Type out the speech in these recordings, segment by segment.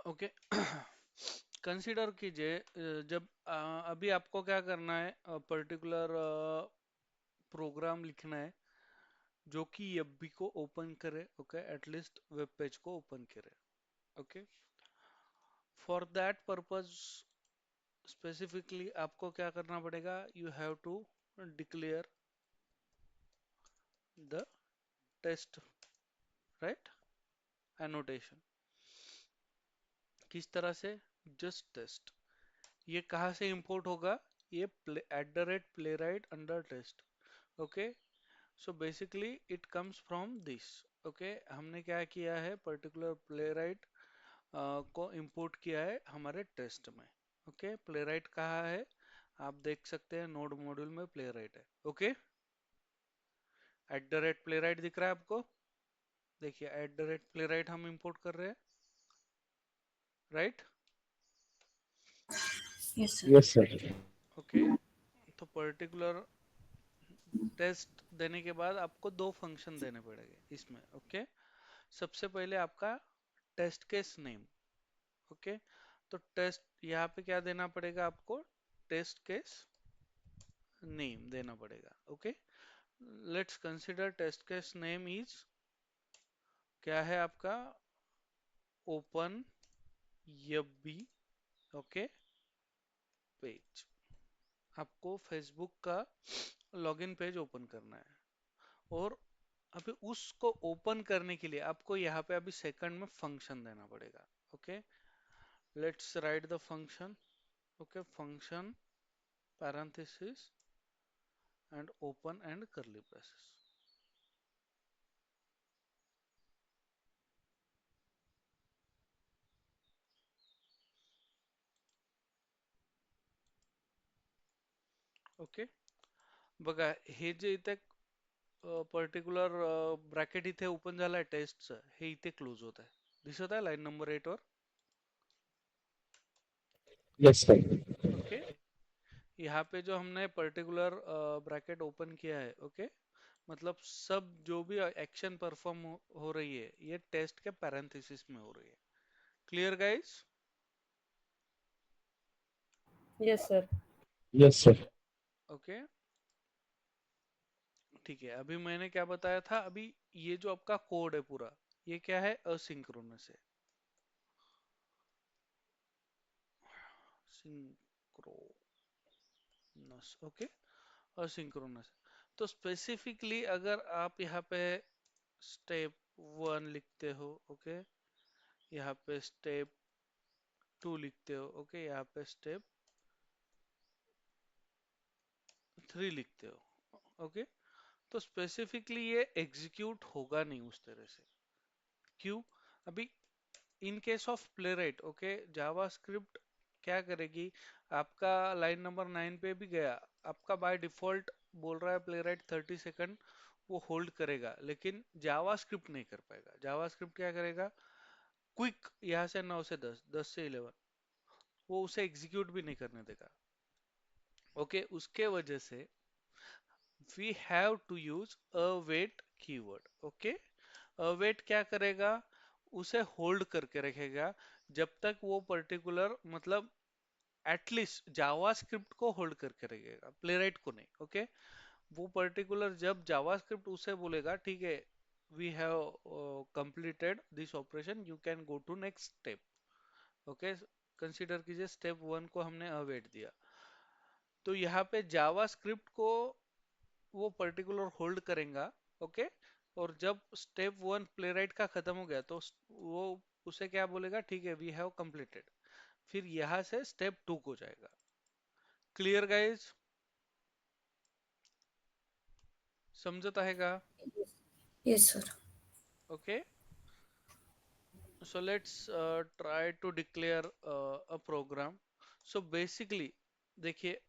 Okay. Consider कीजिए जब अभी आपको क्या करना है, पर्टिकुलर प्रोग्राम लिखना है जो कि एफबी को ओपन करे, ओके, एटलीस्ट वेब पेज को ओपन करे। Okay, for that purpose specifically आपको क्या करना पड़ेगा, you have to declare the test, right, annotation. किस तरह से? Just test. ये कहाँ से इंपोर्ट होगा? ये at the rate playwright under test. Okay, so basically it comes from this. Okay, हमने क्या किया है, पर्टिकुलर प्ले राइट को इंपोर्ट किया है हमारे टेस्ट में। ओके, प्ले राइट कहाँ है? आप देख सकते हैं नोड मॉड्यूल में प्ले राइट है। Okay, eight the rate play right दिख रहा है आपको? देखिए, eight the rate play right हम इंपोर्ट कर रहे हैं, right? Yes, sir. Yes, sir. Okay, तो पर्टिकुलर टेस्ट देने के बाद आपको दो फंक्शन देने पड़ेंगे इसमें। ओके, सबसे पहले आपका टेस्ट केस नेम। ओके, तो टेस्ट यहाँ पे क्या देना पड़ेगा आपको? टेस्ट केस नेम देना पड़ेगा। Okay, let's consider test case name is, क्या है आपका? ओपन यबी, ओके, पेज। आपको फेसबुक का लॉगिन पेज ओपन करना है, और अभी उसको ओपन करने के लिए आपको यहाँ पे अभी सेकंड में फंक्शन देना पड़ेगा। Okay, let's write the function. Okay, function parenthesis and open and curly braces। Okay, बघा हे जे इथे पर्टिक्युलर ब्रॅकेट इथे ओपन झालाय टेस्टचं, हे इथे क्लोज होत आहे, दिसत आहे लाईन नंबर 8 वर? Yes, sir. ओके, यहाँ पे जो हमने पर्टिकुलर ब्रैकेट ओपन किया है, ओके, मतलब सब जो भी एक्शन परफॉर्म हो रही है ये टेस्ट के पैरेंथेसिस में हो रही है। Clear guys? Yes, sir. Yes, sir. Okay, ठीक है। अभी मैंने क्या बताया था, अभी ये जो आपका कोड है पूरा, ये क्या है? असिंक्रोनस है। Synchronous, okay, asynchronous. तो स्पेसिफिकली अगर आप यहाँ पे स्टेप 1 लिखते हो, ओके, यहाँ पे स्टेप 2 लिखते हो, ओके, यहाँ पे स्टेप 3 लिखते हो, ओके, तो स्पेसिफिकली ये एग्जीक्यूट होगा नहीं उस तरह से। क्यों? अभी in case of playwright, okay, JavaScript क्या करेगी, आपका लाइन नंबर 9 पे भी गया, आपका बाय डिफॉल्ट बोल रहा है प्लेराइट 30 सेकंड वो होल्ड करेगा, लेकिन जावास्क्रिप्ट नहीं कर पाएगा। जावास्क्रिप्ट क्या करेगा, क्विक यहाँ से 9 से 10, 10 से 11, वो उसे एग्जीक्यूट भी नहीं करने देगा। ओके, उसके वजह से we have to use await keyword. Okay, await क्या करेगा, उसे होल्ड करके रखेगा जब तक वो पर्टिकुलर, मतलब एटलीस्ट जावास्क्रिप्ट को होल्ड करके रखेगा, प्लेराइट को नहीं। ओके, वो पर्टिकुलर जब जावास्क्रिप्ट उसे बोलेगा ठीक है, we have completed this operation, you can go to next step. Okay, consider कीजिए स्टेप 1 को हमने अवेट दिया, तो यहाँ पे जावास्क्रिप्ट को वो पर्टिकुलर होल्ड करेगा। ओके, और जब स्टेप 1 प्लेराइट का खत्म हो गया तो वो उसे क्या बोलेगा, ठीक है, वी हैव कंप्लीटेड, फिर यहाँ से स्टेप 2 को जाएगा। Clear guys? समझता है का? Yes, sir. Okay, so let's try to declare a program. So basically देखिए,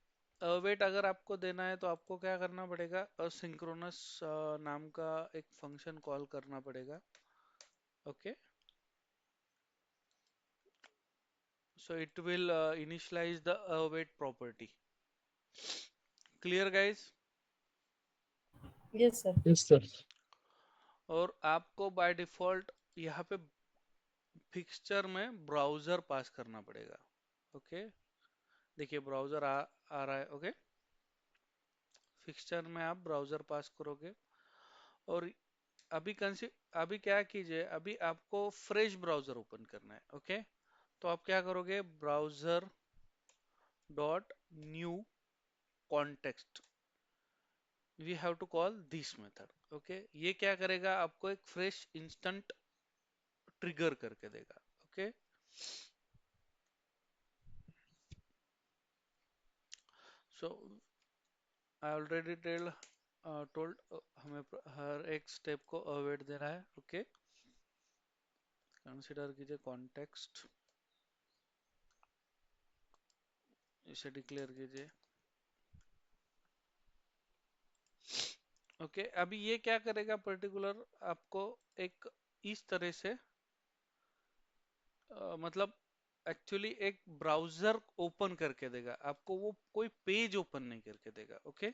अवेट अगर आपको देना है तो आपको क्या करना पड़ेगा, असिंक्रोनस नाम का एक फंक्शन कॉल करना पड़ेगा। Okay, so it will initialize the await property। Clear guys? Yes, sir. Yes, sir. और आपको बाय डिफॉल्ट यहाँ पे फिक्सचर में ब्राउजर पास करना पड़ेगा। ओके, देखिए ब्राउजर आ रहा है। ओके, फिक्सचर में आप ब्राउजर पास करोगे। और अभी क्या कीजिए, अभी आपको फ्रेश ब्राउजर ओपन करना है। ओके, तो आप क्या करोगे, browser dot new context, we have to call this method. Okay, ये क्या करेगा, आपको एक फ्रेश इंस्टेंट ट्रिगर करके देगा। Okay, so I already told हमें हर एक स्टेप को अवॉइड देना है। ओके, कंसिडर कीजिए कॉन्टेक्स्ट, इसे डिक्लेयर कीजिए। ओके, अभी ये क्या करेगा पर्टिकुलर, आपको एक इस तरह से मतलब एक्चुअली एक ब्राउजर ओपन करके देगा आपको, वो कोई पेज ओपन नहीं करके देगा। ओके,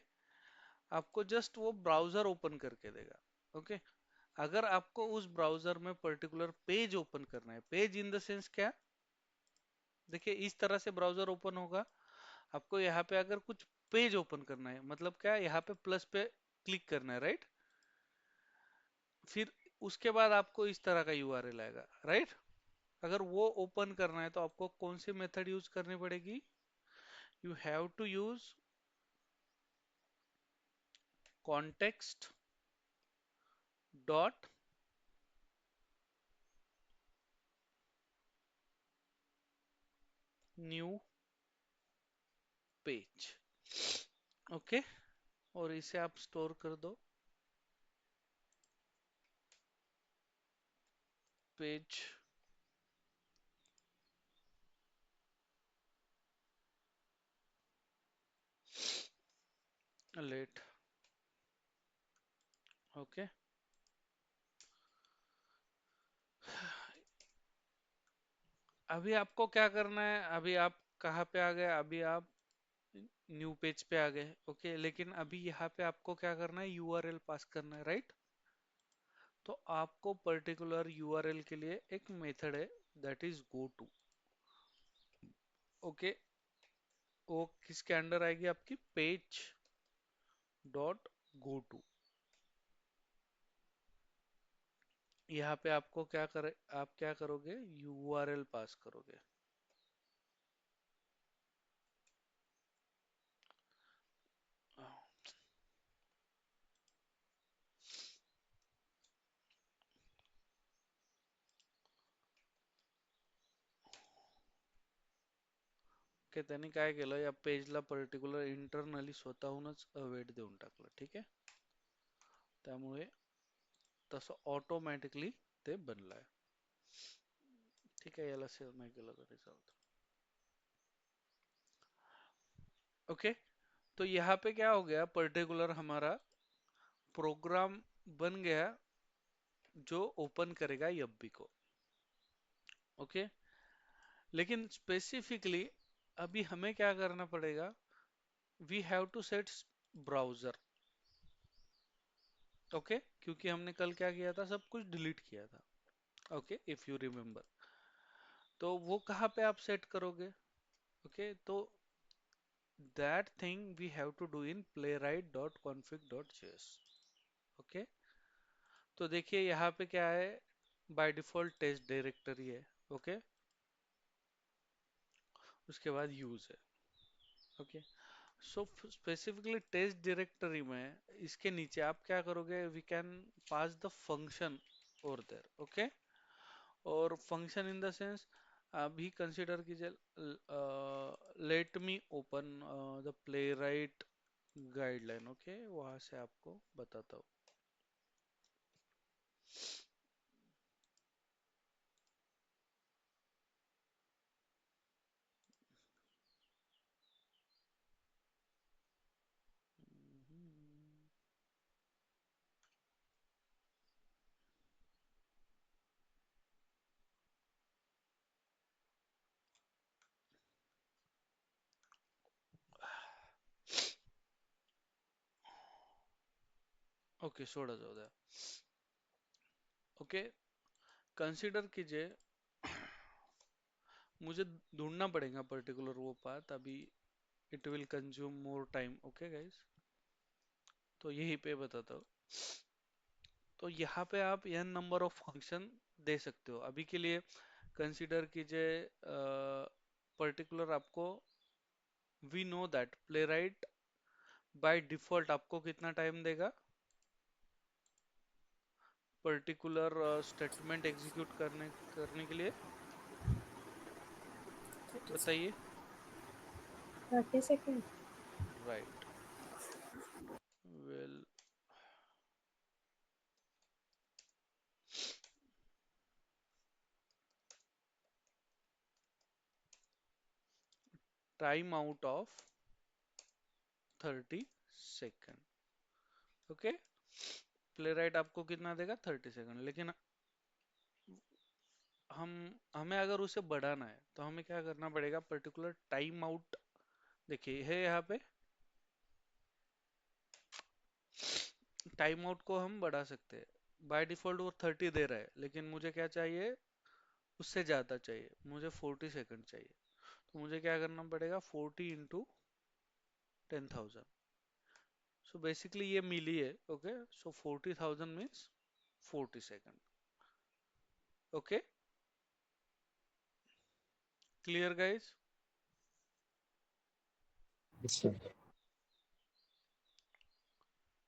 आपको जस्ट वो ब्राउजर ओपन करके देगा। ओके, अगर आपको उस ब्राउजर में पर्टिकुलर पेज ओपन करना है, पेज इन द सेंस क्या, देखिए इस तरह से ब्राउजर ओपन होगा। आपको यहाँ पे अगर कुछ पेज ओपन करना है, मतलब क्या, यहाँ पे प्लस पे क्लिक करना है, राइट। फिर उसके बाद आपको इस तरह का यूआरएल आएगा, राइट। अगर वो ओपन करना है तो आपको कौन सी मेथड यूज करनी पड़ेगी, you have to use context dot new page. Okay, और इसे आप स्टोर कर दो, पेज लेट। ओके, अभी आपको क्या करना है, अभी आप कहाँ पे आ गए, अभी आप न्यू पेज पे आ गए। ओके, लेकिन अभी यहाँ पे आपको क्या करना है, यूआरएल पास करना है, राइट। तो आपको पर्टिकुलर यूआरएल के लिए एक मेथड है, that is go to. Okay, वो किसके अंडर आएगी, आपकी पेज डॉट गो टू। यहाँ पे आपको क्या करे, आप क्या करोगे, यूआरएल पास करोगे। ओके, त्यांनी काय केलं, या पेजला पर्टिक्युलर इंटरनली स्वतःहूनच वेट देऊन टाकलं, ठीक आहे। त्यामुळे तसं ऑटोमॅटिकली ते बनलंय, ठीक आहे, याला सेव्ह नाही केलं तरी चालतं। ओके, तो यहाँ पे क्या हो गया, पर्टिकुलर हमारा प्रोग्राम बन गया जो ओपन करेगा एफबी को। ओके, लेकिन स्पेसिफिकली अभी हमें क्या करना पड़ेगा, we have to set browser. Okay, क्योंकि हमने कल क्या किया था, सब कुछ डिलीट किया था। ओके, इफ यू रिमेम्बर, तो वो कहाँ पे आप सेट करोगे। ओके, तो that thing we have to do in playwright.config.js। Okay, तो देखिए यहाँ पे क्या है, बाय डिफॉल्ट टेस्ट डायरेक्टरी है। ओके, उसके बाद यूज है। Okay, so specifically test directory में इसके नीचे आप क्या करोगे, we can pass the function over there. Okay, और फंक्शन इन द सेंस, अभी कंसिडर कीजिए, let me open the playwright guideline. Okay, वहां से आपको बताता हूँ। ओके, सोडा जाऊ द्या। ओके, कंसिडर कीजिए मुझे ढूंढना पड़ेगा पर्टिकुलर वो पाथ अभी, it will consume more time. Okay guys, तो यही पे बताता हूँ। तो यहाँ पे आप n नंबर ऑफ फंक्शन दे सकते हो। अभी के लिए कंसीडर कीजिए पर्टिकुलर आपको, we know that playwright by default आपको कितना टाइम देगा पर्टिकुलर स्टेटमेंट एग्जीक्यूट करने करने के लिए, बताइए। 30 second. Right, well, time out of 30 second. Okay, play right आपको कितना देगा 30 सेकेंड, लेकिन हम हमें अगर उसे बढ़ाना है तो हमें क्या करना पड़ेगा, पर्टिकुलर टाइम आउट देखिए है यहाँ पे, टाइम आउट को हम बढ़ा सकते हैं। बाय डिफॉल्ट वो 30 दे रहा है, लेकिन मुझे क्या चाहिए, उससे ज़्यादा चाहिए, मुझे 40 सेकेंड चाहिए। तो मुझे क्या करना पड़ेगा, 40 × 10,000। सो बेसिकली ये मिली है। ओके, सो 40,000 means 40 second. Okay, clear guys? Yes, sir.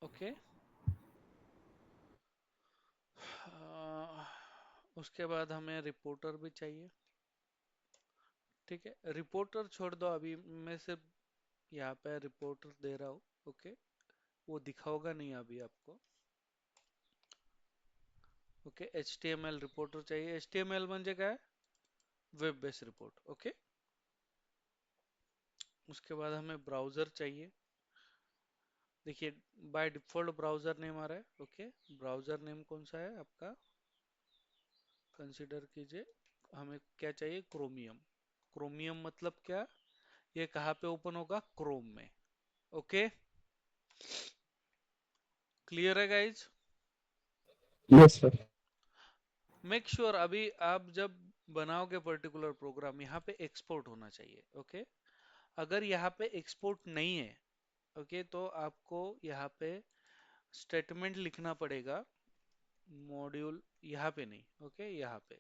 Okay, उसके बाद हमें रिपोर्टर भी चाहिए। ठीक है, रिपोर्टर छोड़ दो अभी, मैं सिर्फ यहाँ पे रिपोर्टर दे रहा हूँ। ओके, वो दिखाओगा नहीं अभी आपको। ओके, HTML रिपोर्टर चाहिए। HTML म्हणजे काय, वेब बेस्ड रिपोर्ट। ओके, उसके बाद हमें ब्राउजर चाहिए। देखिए बाय डिफॉल्ट ब्राउजर नेम आ रहा है। ओके, ब्राउजर नेम कौन सा है आपका, कंसीडर कीजिए। हमें क्या चाहिए, क्रोमियम। क्रोमियम मतलब क्या, ये कहाँ पे ओपन होगा, क्रोम में। ओके, क्लियर है guys? Yes, sir. Make sure अभी आप जब बनाओगे पर्टिकुलर प्रोग्राम, यहाँ पे एक्सपोर्ट होना चाहिए। ओके, अगर यहाँ पे एक्सपोर्ट नहीं है, ओके, तो आपको यहाँ पे स्टेटमेंट लिखना पड़ेगा, मॉड्यूल, यहाँ पे नहीं। ओके, यहाँ पे,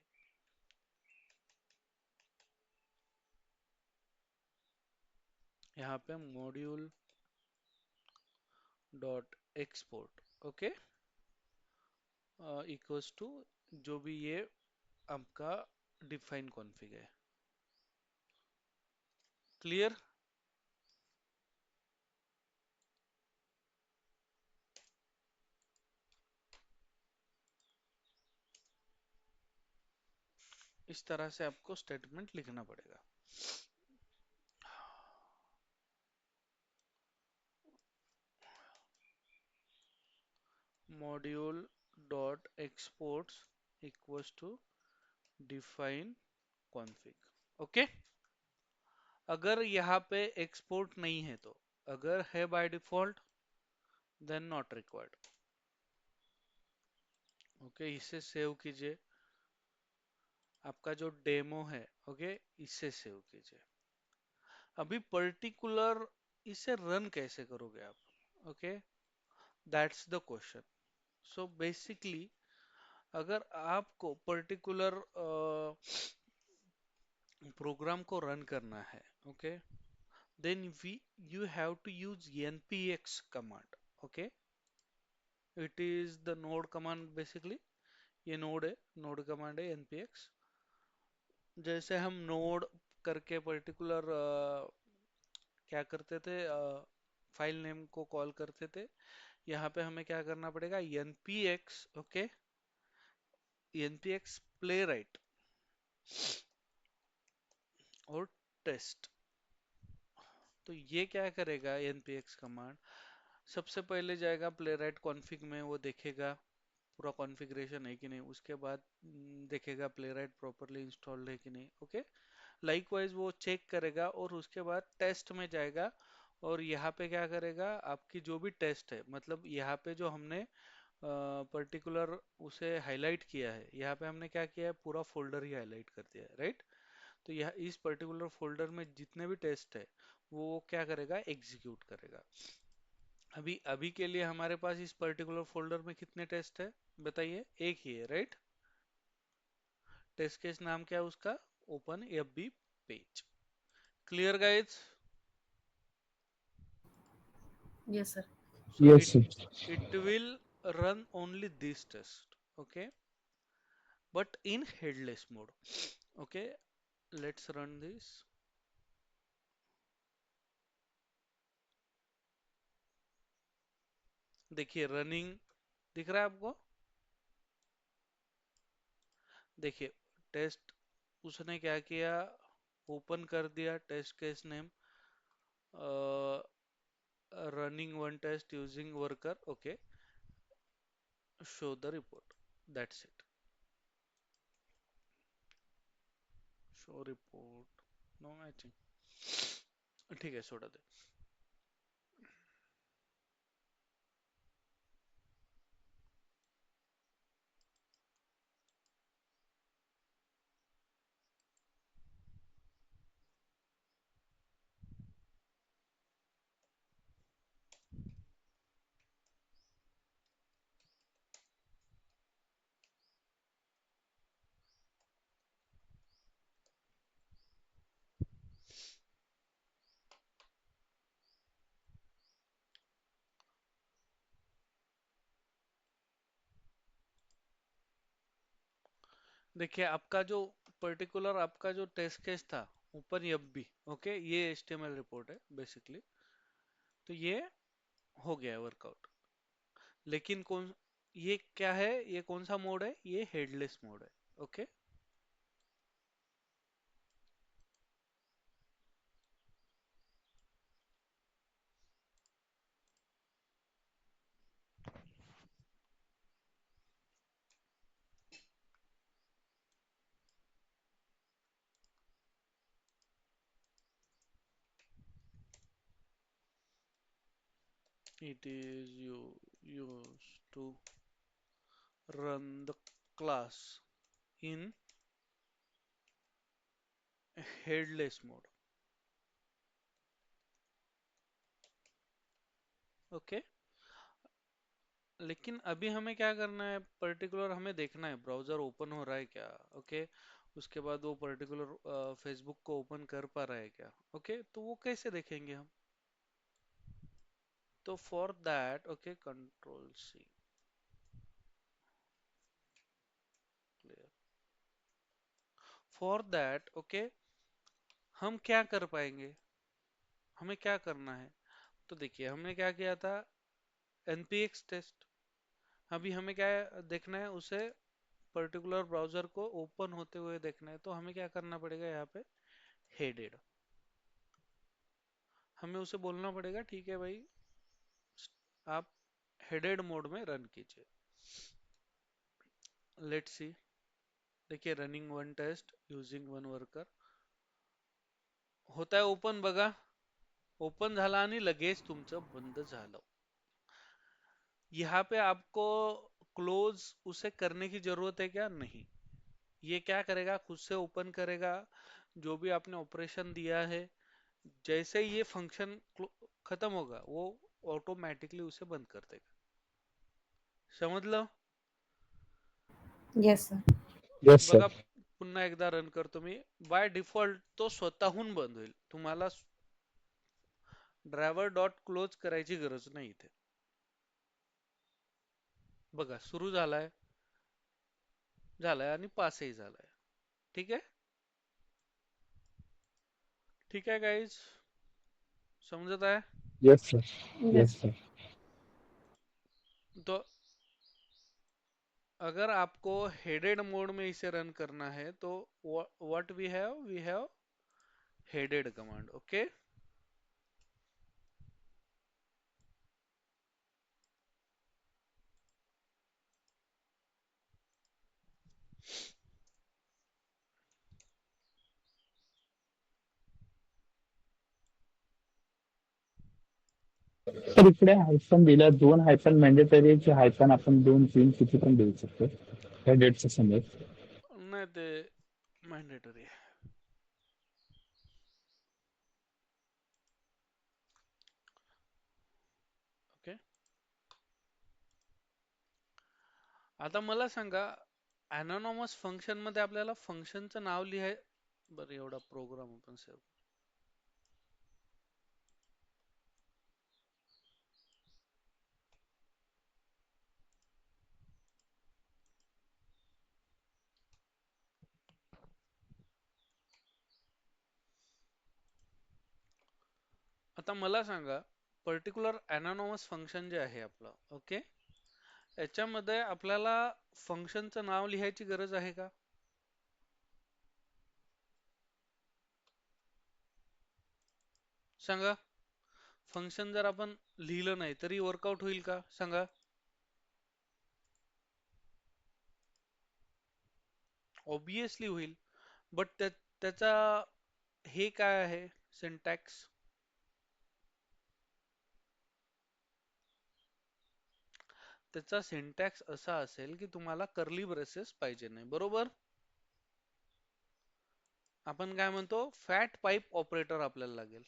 यहाँ पे module dot export. Okay, equals to जो भी ये आपका डिफाइन कॉन्फ़िग है। क्लियर? इस तरह से आपको स्टेटमेंट लिखना पड़ेगा। Module dot exports equals to define config. Okay, अगर यहाँ पे एक्सपोर्ट नहीं है तो, अगर है by default then not required. Okay, इसे सेव कीजिए, आपका जो डेमो है। ओके, इसे सेव कीजिए। अभी पर्टिकुलर इसे रन कैसे करोगे आप, okay, that's the question. So basically अगर आपको पर्टिकुलर प्रोग्राम को रन करना है, okay, then we you have to use npx command. Okay, it is the node command basically, ये नोड है, नोड कमांड है npx। जैसे हम नोड करके पर्टिकुलर क्या करते थे, फाइल नेम को कॉल करते थे, यहाँ पे हमें क्या करना पड़ेगा, npx। Okay, npx play right और टेस्ट। तो ये क्या करेगा npx कमांड, सबसे पहले जाएगा प्ले राइट कॉन्फ़िग में, वो देखेगा पूरा कॉन्फ़िगरेशन है कि नहीं, उसके बाद देखेगा प्ले राइट प्रॉपरली इंस्टॉल्ड है कि नहीं। ओके, लाइकवाइज वो चेक करेगा और उसके बाद टेस्ट में जाएगा, और यहाँ पे क्या करेगा, आपकी जो भी टेस्ट है, मतलब यहाँ पे जो हमने पर्टिकुलर उसे हाईलाइट किया है, यहाँ पे हमने क्या किया है, पूरा फोल्डर ही हाईलाइट कर दिया है, राइट। तो यह इस पर्टिकुलर फोल्डर में जितने भी टेस्ट है वो क्या करेगा, एग्जीक्यूट करेगा। अभी अभी के लिए हमारे पास इस पर्टिकुलर फोल्डर में कितने टेस्ट है बताइए, एक ही है, राइट। टेस्ट केस नाम क्या है उसका, open FB page. Clear guys? Yes, sir. So Yes, sir. it will run only this test, okay, but in headless mode. Okay, let's run this. देखिए रनिंग दिख रहा है आपको, देखिए टेस्ट, उसने क्या किया, ओपन कर दिया test case name, running one test using worker, okay, show the report, that's it, show report, no matching, ठीक है छोड़ दे। देखिए आपका जो पर्टिकुलर आपका जो टेस्ट केस था, ओपन एफबी, ओके, ये एचटीएमएल रिपोर्ट है बेसिकली, तो ये हो गया वर्कआउट। लेकिन कौन, ये क्या है, ये कौन सा मोड है, ये हेडलेस मोड है, okay. It is you used to run the class in headless mode, okay. लेकिन अभी हमें क्या करना है, पर्टिकुलर हमें देखना है ब्राउजर ओपन हो रहा है क्या, ओके, उसके बाद वो पर्टिकुलर फेसबुक को ओपन कर पा रहा है क्या, ओके, तो वो कैसे देखेंगे हम, तो for that, okay, control C, clear, for that, okay, हम क्या कर पाएंगे, हमें क्या करना है, तो देखिए हमने क्या किया था, npx टेस्ट, अभी हमें क्या देखना है उसे, पर्टिकुलर ब्राउजर को ओपन होते हुए देखना है, तो हमें क्या करना पड़ेगा यहाँ पे, हेडेड, हमें उसे बोलना पड़ेगा ठीक है भाई, आप हेडेड मोड में रन कीजिए। लेट्स सी, देखिए running one test using one worker होता है ओपन, बघा ओपन झाला आणि लगेच तुमचं बंद झालं। यहाँ पे आपको क्लोज उसे करने की जरूरत है क्या, नहीं, ये क्या करेगा, खुद से ओपन करेगा, जो भी आपने ऑपरेशन दिया है, जैसे ही ये फंक्शन खत्म होगा वो ऑटोमेटिकली उसे बंद कर देगा, समझ लो। Yes, sir. Yes, sir. बघा पुन्हा एकदा रन करतो मी, बाय डिफॉल्ट तो स्वतःहून बंद होईल, तुम्हाला ड्रायव्हर डॉट क्लोज करायची गरज नाही इथे, बघा सुरू झालाय, झालाय आणि पासही झालाय, ठीक आहे, ठीक आहे गाईज, समजत आहे? Yes, sir. Yes, Yes. sir. तो अगर आपको हेडेड मोड में इसे रन करना है तो what we have headed command, okay. तर इकडे हायफन दिला, दोन हायफन मॅन्डेटरी, हायफन आपण दोन तीन किती पण देऊ शकतो त्या डेटच्या समोर. नाही ते मॅन्डेटरी आहे, आता मला सांगा, अनॉनॉमस फंक्शन मध्ये आपल्याला फंक्शनचं नाव लिहाय, बरं एवढा प्रोग्राम आपण सेव्ह. आता मला सांगा, पर्टिक्युलर अनॉनॉमस फंक्शन जे आहे आपलं, ओके, याच्यामध्ये आपल्याला फंक्शनचं नाव लिहायची गरज आहे का? सांगा. फंक्शन जर आपण लिहिलं नाही तरी वर्कआउट होईल का? सांगा. ऑब्विसली होईल. बट त्याचा हे काय आहे सिंटॅक्स? त्याचा सिंटॅक्स असा असेल की तुम्हाला कर्ली ब्रेसेस पाहिजे नाही, बरोबर? आपण काय म्हणतो, फॅट पाईप ऑपरेटर आपल्याला लागेल,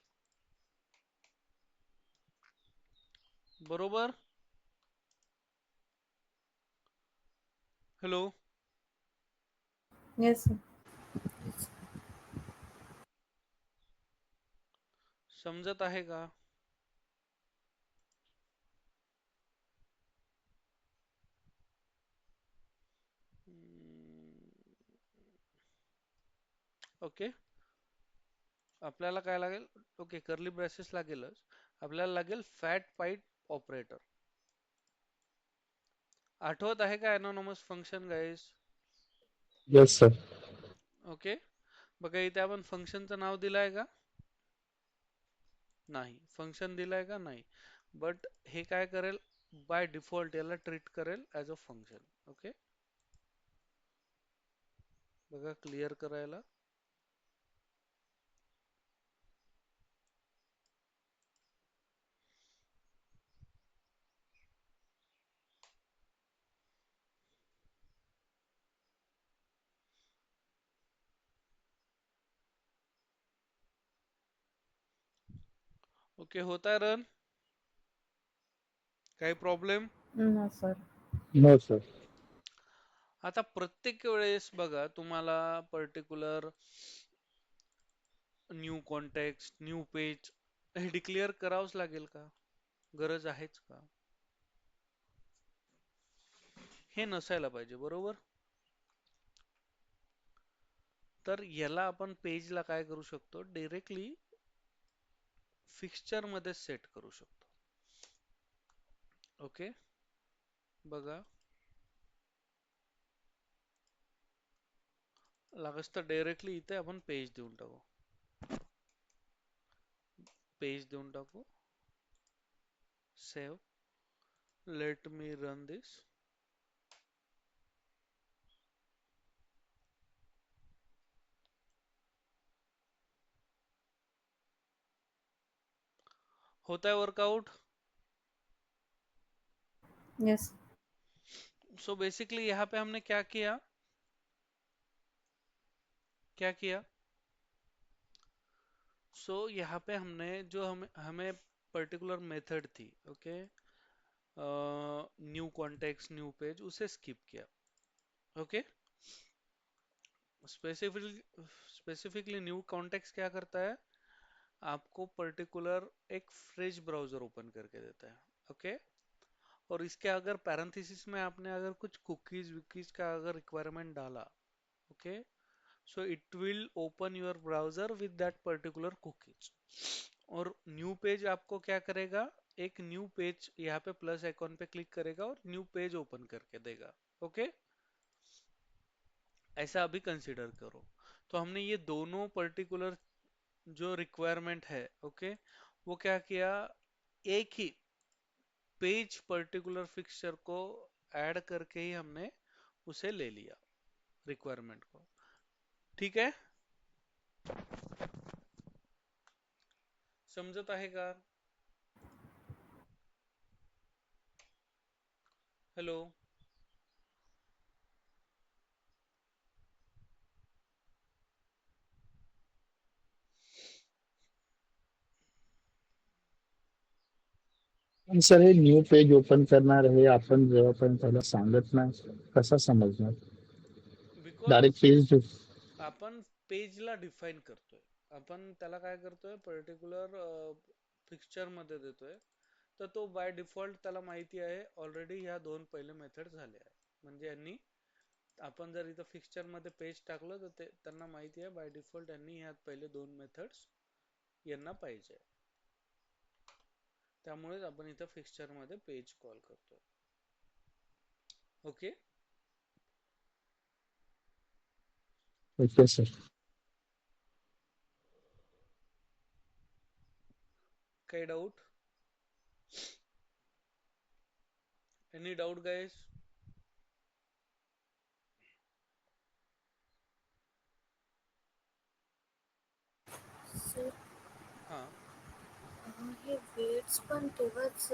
बरोबर? Hello, Yes, sir. समजत आहे का? ओके, आपल्याला काय लागेल? ओके, कर्ली ब्रेसेस लागेलच. आपल्याला लागेल फॅट पाईप ऑपरेटर. आठवत आहे का anonymous function guys? Yes sir. Okay, बघा इथे आपण फंक्शनचं नाव दिलंय का? नाही. फंक्शन दिलंय का? नाही. बट हे काय करेल, बाय डिफॉल्ट याला ट्रीट करेल ॲज अ फंक्शन. ओके, बघा क्लिअर करायला. ओके, होता है रन? काही problem? No, sir. No sir. आता प्रत्येक वेळेस बघा तुम्हाला particular new context, new page हे डिक्लेअर करावंच लागेल का? गरज आहेच का? हे नसायला पाहिजे, बरोबर? तर याला आपण पेजला काय करू शकतो, डायरेक्टली फिक्स्चर मध्ये सेट करू शकतो. ओके, बघा लागस तर डायरेक्टली इथे आपण पेज देऊन टाकू. पेज देऊन टाकू. Save. Let me run this. होता है वर्कआउट? Yes. सो बेसिकली यहाँ पे हमने क्या किया, क्या किया? यहाँ पे हमने जो हमें हमें पर्टिकुलर मेथड थी, okay, new context new page, उसे स्किप किया. ओके, स्पेसिफिकली न्यू कॉन्टेक्स्ट क्या करता है, आपको पर्टिकुलर एक फ्रेश ब्राउजर ओपन करके देता है. ओके, और इसके अगर पैरेंथेसिस में आपने अगर कुछ कुकीज विकीज का अगर रिक्वायरमेंट डाला, okay, so it will open your browser with that particular cookies. और न्यू पेज आपको क्या करेगा, एक न्यू पेज यहाँ पे प्लस आइकॉन पे क्लिक करेगा और न्यू पेज ओपन करके देगा. ओके, ऐसा अभी कंसीडर करो. तो हमने ये दोनों पर्टिकुलर जो रिक्वायरमेंट है, ओके, वो क्या किया, एक ही पेज पर्टिकुलर फिक्सचर को ऐड करके ही हमने उसे ले लिया रिक्वायरमेंट को. ठीक है, समझत आहे का? हेलो, पण सर हे न्यू पेज ओपन करणार हे आपण जेव्हापर्यंत त्याला सांगत नाही कसा समजणार बिकॉज डायरेक्ट पेज आपण पेजला डिफाईन करतोय. आपण त्याला काय करतोय, पर्टिक्युलर फिक्चर मध्ये देतोय. तर तो बाय डिफॉल्ट त्याला माहिती आहे ऑलरेडी ह्या दोन पहिले मेथड झाले आहे. म्हणजे यांनी, आपण जर इथं फिक्चर मध्ये पेज टाकलं तर ते त्यांना माहिती आहे बाय डिफॉल्ट यांनी ह्यात पहिले दोन मेथड्स यांना पाहिजे. त्यामुळेच आपण इथं फिक्चर मध्ये पेज कॉल करतोय. ओके. Okay sir. काही doubt? Any doubt guys? Sir हा. हे वेट्स पण तेव्हाच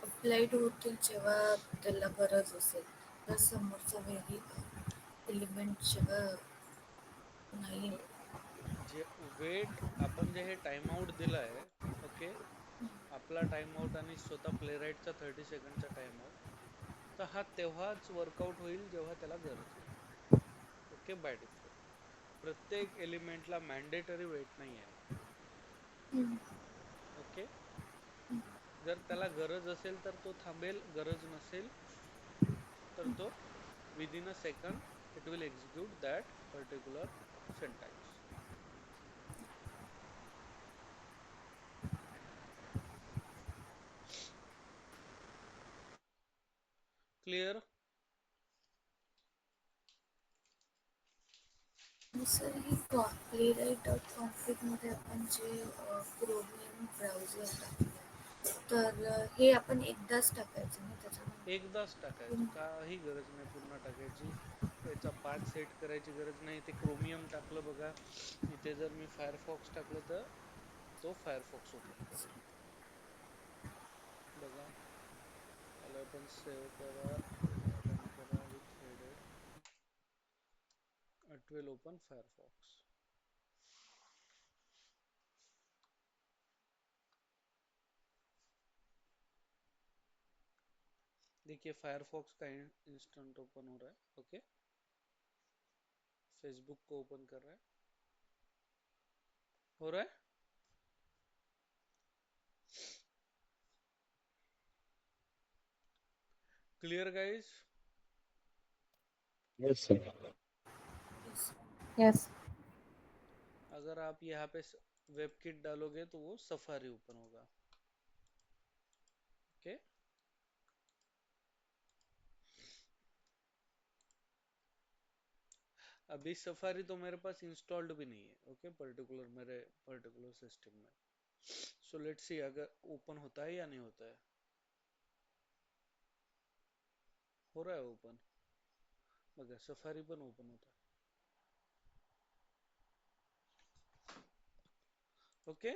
अप्लाइड होतील जेव्हा त्याला गरज असेल, तर समोरचा वेगळी एलिमेंट जेव्हा नाही. जे वेट आपण जे हे टाइम आउट दिलाय, ओके, आपला टाइम आउट आणि स्वतः प्लेराईटचा 30 सेकंडचा टाइम आउट, तर हा तेव्हाच वर्कआउट होईल जेव्हा त्याला गरज आहे. ओके. बाय डिफॉल्ट प्रत्येक एलिमेंटला मॅन्डेटरी वेट नाही आहे. ओके. जर त्याला गरज असेल तर तो थांबेल, गरज नसेल तर तो within a second it will execute that particular syntax. Clear? Sir ही प्लेराईट डॉट कॉन्फ्लिक्टमध्ये आपण जे क्रोमियम ब्राउझर टाकलं, तर हे आपण एकदाच टाकायचं ना एकदाच टाकायचं, त्याच्यामध्ये? काही गरज नाही पुन्हा टाकायची. याचा पाथ सेट करायची गरज नाही. ते क्रोमियम टाकलं बघा, इथे जर मी फायरफॉक्स टाकलं तर तो फायरफॉक्स ओपन करेल. बघा, याला पण सेव्ह करा, रन करा with headed, it will open Firefox. देखिए फायरफॉक्स का इंस्टेंट ओपन हो रहा है. ओके. फेसबुक को ओपन कर रहा है, हो रहा है. Clear guys? Yes sir. Yes. अगर आप यहाँ पे वेब किट डालोगे तो वो सफारी ओपन होगा. ओके. अभी सफारी तो मेरे पास इंस्टॉल्ड भी नहीं है. ओके. पर्टिकुलर मेरे पर्टिकुलर सिस्टम में. सो लेट्स सी अगर ओपन होता है या नहीं होता है. हो रहा है ओपन. बघा सफारी पण ओपन होता है. Okay.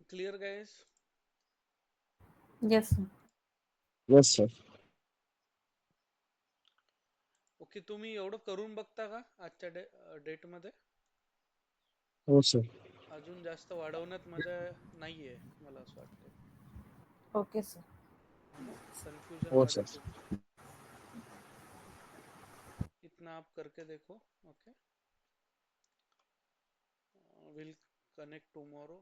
Clear guys? Yes sir. Yes sir. Okay. तुम्ही एवढं करून बघता का आजच्या डेट मध्ये? हो सर. अजून जास्त वाढवण्यात मजा नाहीये मला असं वाटतंय. Okay sir. है ना. कंफ्यूजन हो वाढेल सर. तुमचं. इतना आप करके देखो. ओके. Will connect tomorrow.